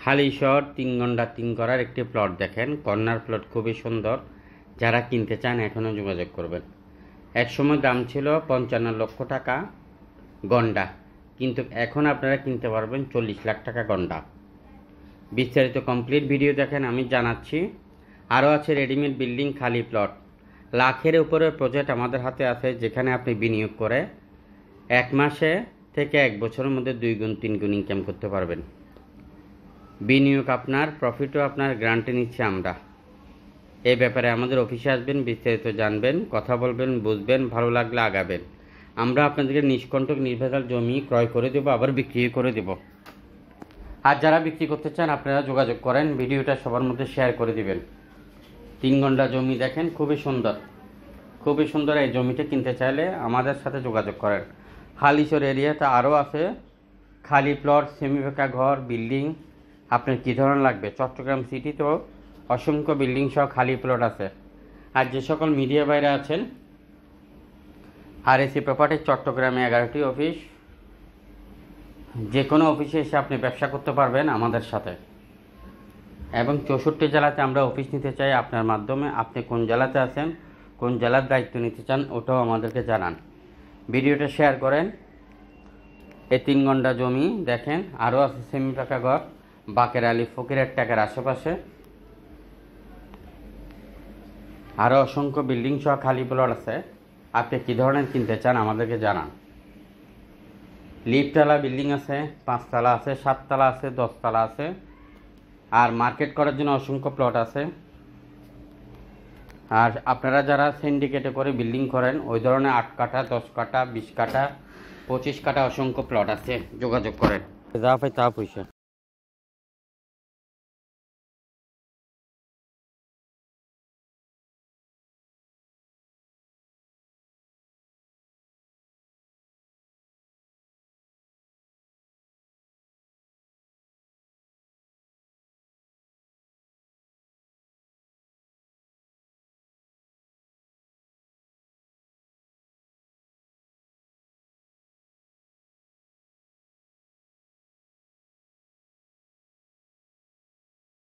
হালিশহর 3 ঘন্টা 3 করার একটি প্লট দেখেন, কর্নার প্লট খুবই সুন্দর। যারা কিনতে চান এখনও যোগাযোগ করবেন। একসময় দাম ছিল 55 লক্ষ টাকা গন্ডা, কিন্তু এখন আপনারা কিনতে পারবেন 40 লাখ টাকা গন্ডা। বিস্তারিত কমপ্লিট ভিডিও দেখেন, আমি জানাচ্ছি। আরও আছে রেডিমেড বিল্ডিং, খালি প্লট। লাখের উপরে প্রজেক্ট আমাদের হাতে আছে, যেখানে আপনি বিনিয়োগ করে 1 মাসে থেকে 1 বছরের মধ্যে 2 গুণ 3 গুণ ইনকাম করতে পারবেন। বিনিয়োগ আপনার, প্রফিটও আপনার, গ্যারান্টি নিচ্ছে আমরা। এই ব্যাপারে আমাদের অফিসে আসবেন, বিস্তারিত জানবেন, কথা বলবেন, বুঝবেন, ভালো লাগলে আগাবেন। আমরা আপনাদেরকে নিষ্কণ্টক নির্ভেজাল জমি ক্রয় করে দেবো, আবার বিক্রি করে দেব। আর যারা বিক্রি করতে চান আপনারা যোগাযোগ করেন, ভিডিওটা সবার মধ্যে শেয়ার করে দিবেন। 3 ঘন্টা জমি দেখেন, খুবই সুন্দর, খুবই সুন্দর। এই জমিটা কিনতে চাইলে আমাদের সাথে যোগাযোগ করেন। হালিশহর এরিয়াতে আরও আছে খালি প্লট, সেমি ফাঁকা ঘর, বিল্ডিং। আপনার কী ধরনের লাগবে? চট্টগ্রাম সিটিতেও অসংখ্য বিল্ডিং সহ খালি প্লট আছে। আর যে সকল মিডিয়া বাইরে আছেন, RSC প্রপার্টি চট্টগ্রামে 11টি অফিস। যে কোনো অফিসে এসে আপনি ব্যবসা করতে পারবেন আমাদের সাথে। এবং 64 জেলাতে আমরা অফিস নিতে চাই আপনার মাধ্যমে। আপনি কোন জেলাতে আছেন, কোন জেলার দায়িত্ব নিতে চান, ওটাও আমাদেরকে জানান। ভিডিওটা শেয়ার করেন। এই 3 ঘন্টা জমি দেখেন, আরও আছে সেমি পাকা ঘর বাকের আলী ফকিরের টাকার আশেপাশে। আরও অসংখ্য বিল্ডিং সহ খালি প্লট আছে। আপনি কী ধরনের কিনতে চান আমাদেরকে জানান। লিফটওয়ালা বিল্ডিং আছে, 5 তলা আছে, 7 তলা আছে, 10 তলা আছে। আর মার্কেট করার জন্য অসংখ্য প্লট আছে। আর আপনারা যারা সিন্ডিকেটে করে বিল্ডিং করেন, ওই ধরনের 8 কাঠা, 10 কাঠা, 20 কাঠা, 25 কাঠা অসংখ্য প্লট আছে, যোগাযোগ করেন। যা পাই তা পয়সা।